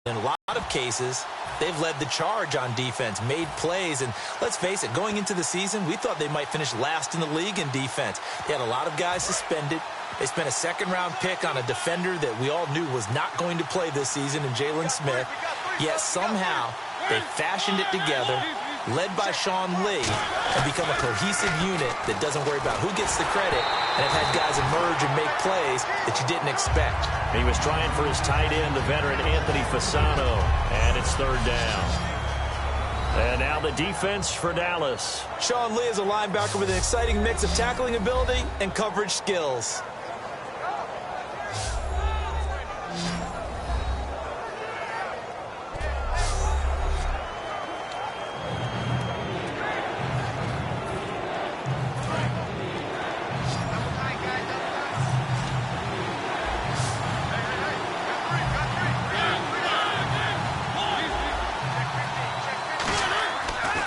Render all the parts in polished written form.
In a lot of cases, they've led the charge on defense, made plays, and let's face it, going into the season, we thought they might finish last in the league in defense. They had a lot of guys suspended. They spent a second-round pick on a defender that we all knew was not going to play this season in Jalen Smith, yet somehow they fashioned it together, led by Sean Lee, and become a cohesive unit that doesn't worry about who gets the credit and have had guys emerge and make plays that you didn't expect. He was trying for his tight end, the veteran Anthony Fasano, and it's third down. And now the defense for Dallas. Sean Lee is a linebacker with an exciting mix of tackling ability and coverage skills.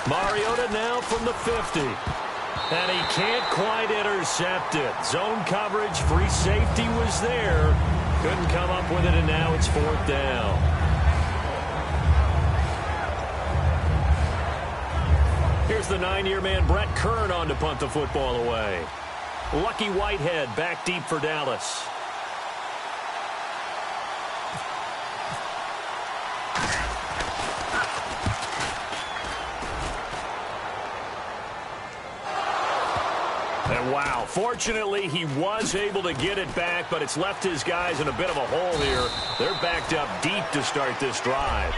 Mariota now from the 50. And he can't quite intercept it. Zone coverage, free safety was there. Couldn't come up with it, and now it's fourth down. Here's the 9-year man Brett Kern on to punt the football away. Lucky Whitehead back deep for Dallas. And wow, fortunately he was able to get it back, but it's left his guys in a bit of a hole here. They're backed up deep to start this drive.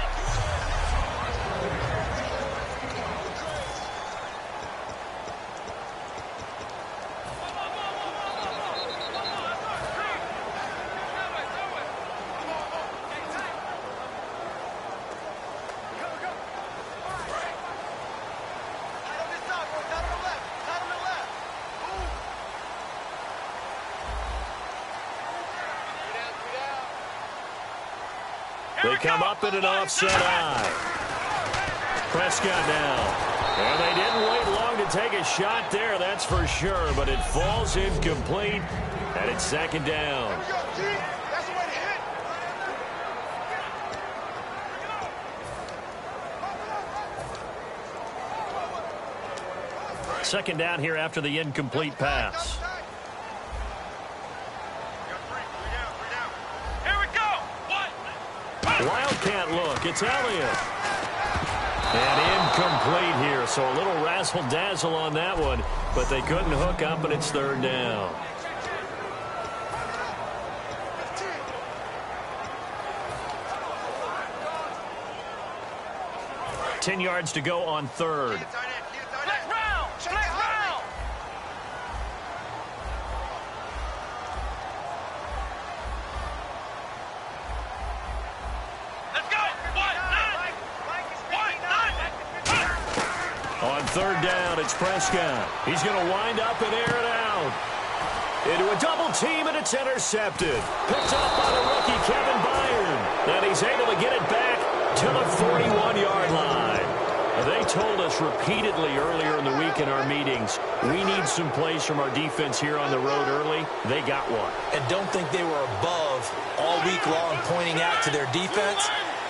They come up in an offset eye. Prescott now. And they didn't wait long to take a shot there, that's for sure, but it falls incomplete, and it's second down. Second down here after the incomplete pass. Wildcat look. It's Elliott. And incomplete here, so a little razzle-dazzle on that one, but they couldn't hook up, and it's third down. Ten yards to go on third. On third down, it's Prescott. He's going to wind up and air it out. Into a double team, and it's intercepted. Picked up by the rookie, Kevin Byron. And he's able to get it back to the 41-yard line. They told us repeatedly earlier in the week in our meetings, we need some plays from our defense here on the road early. They got one. And don't think they were above all week long pointing out to their defense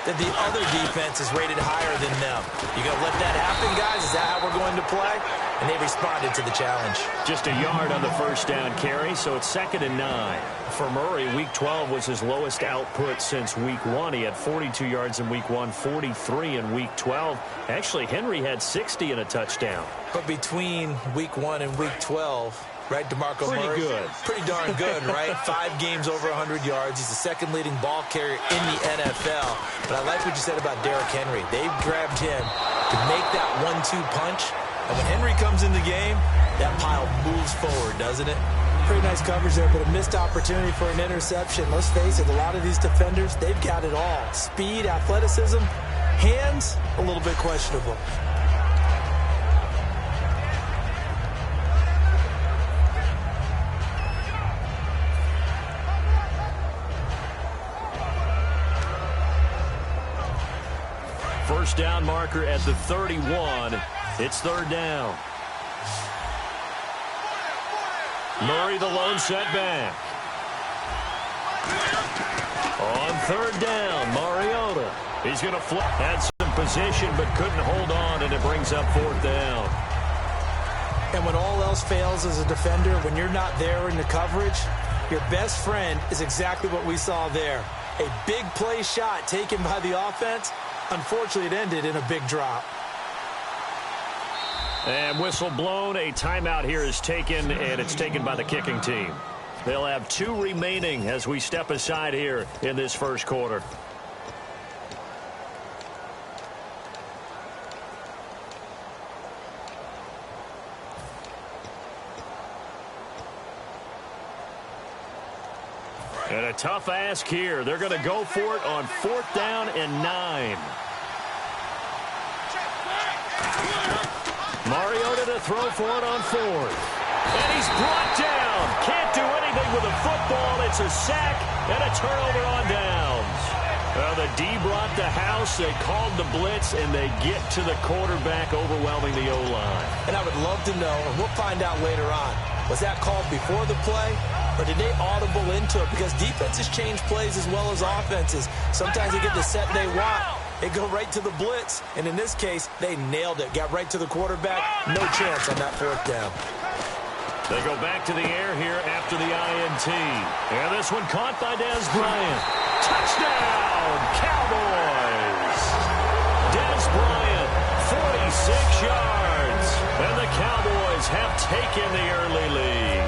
that the other defense is rated higher than them. You going to let that happen, guys? Is that how we're going to play? And they responded to the challenge. Just a yard on the first down carry, so it's 2nd and 9. For Murray, Week 12 was his lowest output since Week 1. He had 42 yards in Week 1, 43 in Week 12. Actually, Henry had 60 and a touchdown. But between Week 1 and Week 12, right, DeMarco Murray? Pretty good. Pretty darn good, right? 5 games over 100 yards. He's the second leading ball carrier in the NFL. But I like what you said about Derrick Henry. They've grabbed him to make that 1-2 punch. And when Henry comes in the game, that pile moves forward, doesn't it? Pretty nice coverage there, but a missed opportunity for an interception. Let's face it, a lot of these defenders, they've got it all. Speed, athleticism, hands, a little bit questionable. First down marker at the 31. It's third down. Murray the lone setback. On third down, Mariota. He's going to flip. Had some position but couldn't hold on, and it brings up 4th down. And when all else fails as a defender, when you're not there in the coverage, your best friend is exactly what we saw there. A big play shot taken by the offense. Unfortunately, it ended in a big drop. And whistle blown. A timeout here is taken, and it's taken by the kicking team. They'll have 2 remaining as we step aside here in this first quarter. And a tough ask here. They're going to go for it on 4th down and 9. Mariota to throw for it on 4th. And he's brought down. Can't do anything with the football. It's a sack and a turnover on downs. Well, the D brought the house. They called the blitz, and they get to the quarterback, overwhelming the O-line. And I would love to know, and we'll find out later on, was that called before the play, or did they audible into it? Because defenses change plays as well as offenses. Sometimes they get the set they want. They go right to the blitz, and in this case, they nailed it. Got right to the quarterback. No chance on that 4th down. They go back to the air here after the INT. And this one caught by Dez Bryant. Touchdown, Cowboys! Dez Bryant, 46 yards. And the Cowboys have taken the early lead.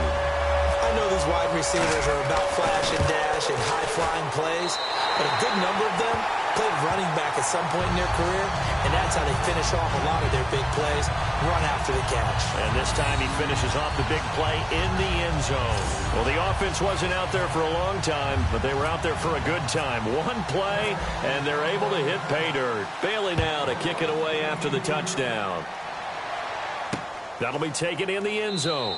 I know these wide receivers are about flash and dash and high-flying plays, but a good number of them played running back at some point in their career, and that's how they finish off a lot of their big plays, run after the catch. And this time he finishes off the big play in the end zone. Well, the offense wasn't out there for a long time, but they were out there for a good time. One play, and they're able to hit pay dirt. Bailey now to kick it away after the touchdown. That'll be taken in the end zone.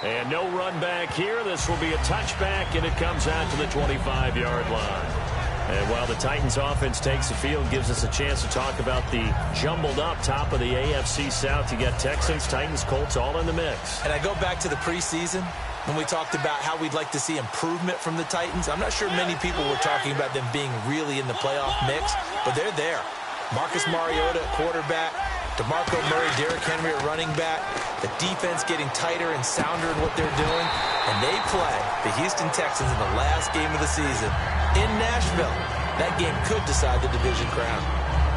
And no run back here. This will be a touchback, and it comes out to the 25-yard line. And while the Titans offense takes the field, gives us a chance to talk about the jumbled up top of the AFC South. You got Texans, Titans, Colts all in the mix. And I go back to the preseason when we talked about how we'd like to see improvement from the Titans. I'm not sure many people were talking about them being really in the playoff mix, but they're there. Marcus Mariota at quarterback, DeMarco Murray, Derrick Henry at running back, the defense getting tighter and sounder in what they're doing, and they play the Houston Texans in the last game of the season in Nashville. That game could decide the division crown.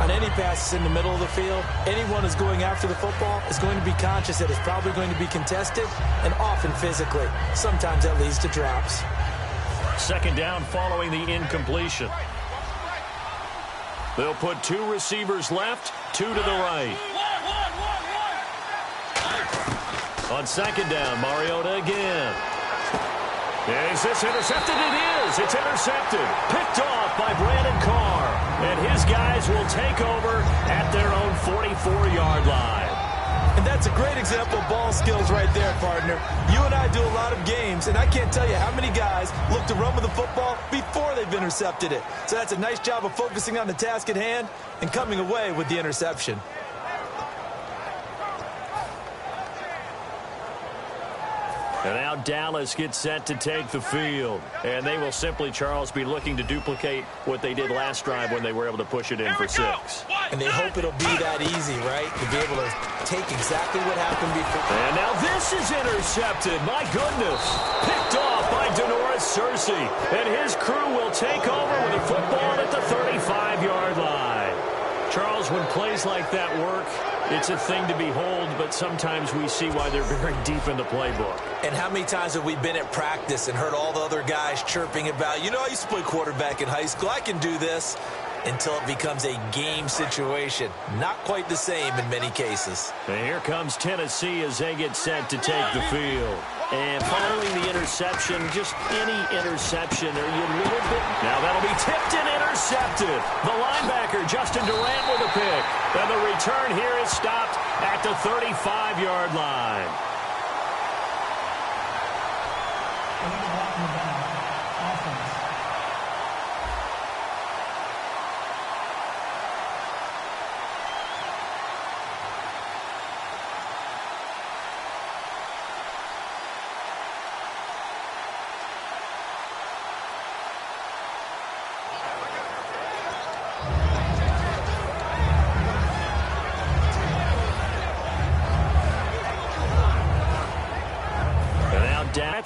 On any passes in the middle of the field, anyone who's going after the football is going to be conscious that it's probably going to be contested, and often physically. Sometimes that leads to drops. 2nd down following the incompletion. They'll put 2 receivers left, 2 to the right. On 2nd down, Mariota again. Is this intercepted? It is. It's intercepted. Picked off by Brandon Carr. And his guys will take over at their own 44-yard line. And that's a great example of ball skills right there, partner. You and I do a lot of games, and I can't tell you how many guys look to run with the football before they've intercepted it. So that's a nice job of focusing on the task at hand and coming away with the interception. And now Dallas gets set to take the field. And they will simply, Charles, be looking to duplicate what they did last drive when they were able to push it in for 6. And they hope it'll be that easy, right? To be able to take exactly what happened before. And now this is intercepted. My goodness. Picked off by Denoris Searcy. And his crew will take over with a football at the 35-yard line. Charles, when plays like that work, it's a thing to behold, but sometimes we see why they're very deep in the playbook. And how many times have we been at practice and heard all the other guys chirping about, you know, I used to play quarterback in high school, I can do this, until it becomes a game situation. Not quite the same in many cases. And here comes Tennessee as they get set to take the field. And following the interception, just any interception, are you a little bit... Now that'll be tipped and intercepted. The linebacker, Justin Durant, with a pick. And the return here is stopped at the 35-yard line.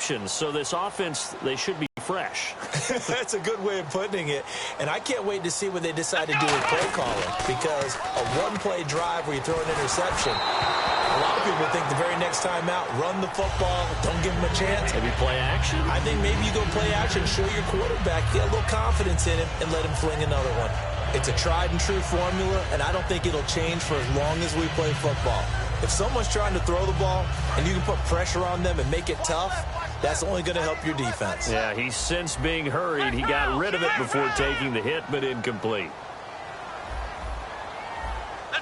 interceptions, so this offense, they should be fresh. That's a good way of putting it. And I can't wait to see what they decide to do with play calling, because a one-play drive where you throw an interception, a lot of people think the very next time out, run the football, don't give him a chance. Maybe play action? I think maybe you go play action, show your quarterback, get a little confidence in him, and let him fling another one. It's a tried-and-true formula, and I don't think it'll change for as long as we play football. If someone's trying to throw the ball and you can put pressure on them and make it tough, that's only going to help your defense. Yeah, he's since being hurried. He got rid of it before taking the hit, but incomplete.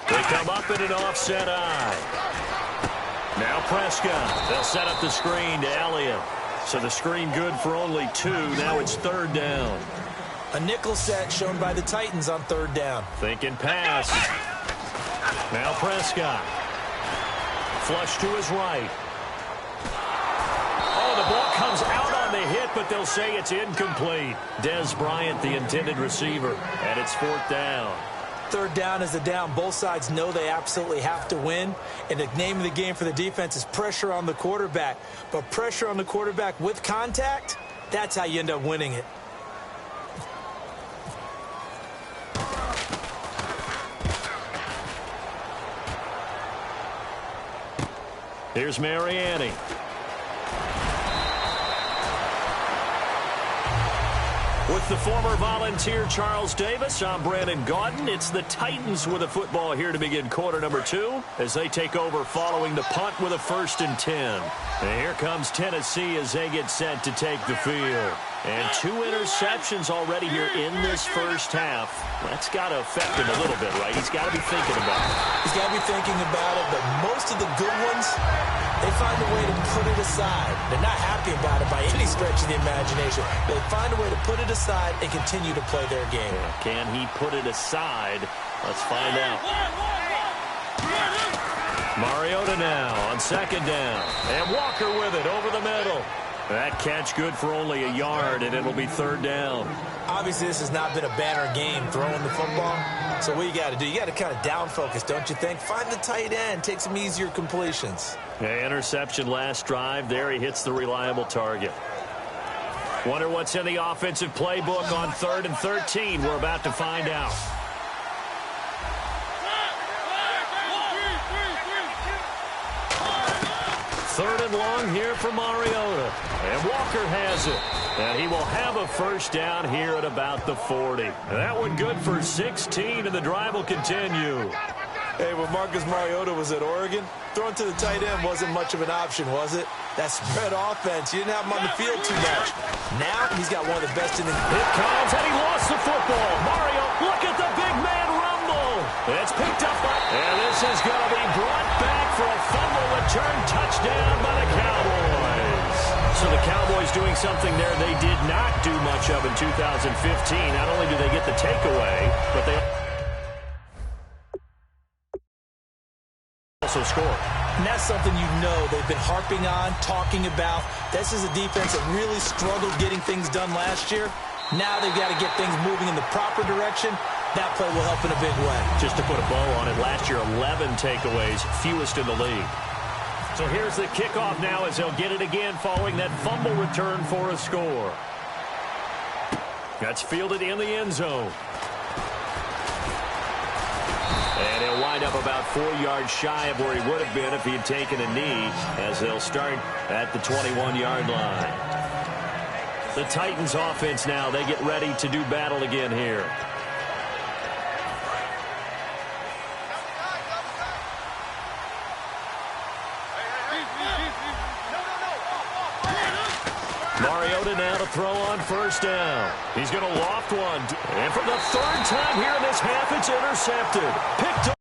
They come up in an offset eye. Now Prescott. They'll set up the screen to Elliott. So the screen good for only 2. Now it's 3rd down. A nickel set shown by the Titans on 3rd down. Thinking pass. Now Prescott. Flush to his right. Oh, the ball comes out on the hit, but they'll say it's incomplete. Dez Bryant, the intended receiver, and it's 4th down. 3rd down is a down. Both sides know they absolutely have to win, and the name of the game for the defense is pressure on the quarterback. But pressure on the quarterback with contact, that's how you end up winning it. Here's Mariani. With the former Volunteer Charles Davis, I'm Brandon Gaudin. It's the Titans with a football here to begin quarter number 2 as they take over following the punt with a 1st and 10. And here comes Tennessee as they get set to take the field. And 2 interceptions already here in this first half. That's got to affect him a little bit, right? He's got to be thinking about it. He's got to be thinking about it, but most of the good ones, they find a way to put it aside. They're not happy about it by any stretch of the imagination. They find a way to put it aside and continue to play their game. Can he put it aside? Let's find out. Mariota now on 2nd down. And Walker with it over the middle. That catch good for only a yard, and it'll be 3rd down. Obviously, this has not been a banner game throwing the football. So what you got to do, you got to kind of down focus, don't you think? Find the tight end, take some easier completions. Yeah, interception last drive. There he hits the reliable target. Wonder what's in the offensive playbook on 3rd and 13. We're about to find out. Third and long here for Mariota. And Walker has it. And he will have a 1st down here at about the 40. That one good for 16, and the drive will continue. Hey, when Marcus Mariota was at Oregon, throwing to the tight end wasn't much of an option, was it? That spread offense, you didn't have him on the field too much. Now he's got one of the best in the... It comes, and he lost the football. Mario, look at the big man rumble. It's picked up by... And this is going to be brought back for a fumble return touchdown by the Cowboys. So the Cowboys doing something there they did not do much of in 2015. Not only do they get the takeaway, but they also score. And that's something you know they've been harping on, talking about. This is a defense that really struggled getting things done last year. Now they've got to get things moving in the proper direction. That play will help in a big way. Just to put a bow on it, last year 11 takeaways, fewest in the league. So here's the kickoff now as they'll get it again following that fumble return for a score. That's fielded in the end zone. And he'll wind up about 4 yards shy of where he would have been if he had taken a knee, as they'll start at the 21-yard line. The Titans offense now, they get ready to do battle again here. Mariota now to throw on 1st down. He's going to loft one. And for the 3rd time here in this half, it's intercepted. Picked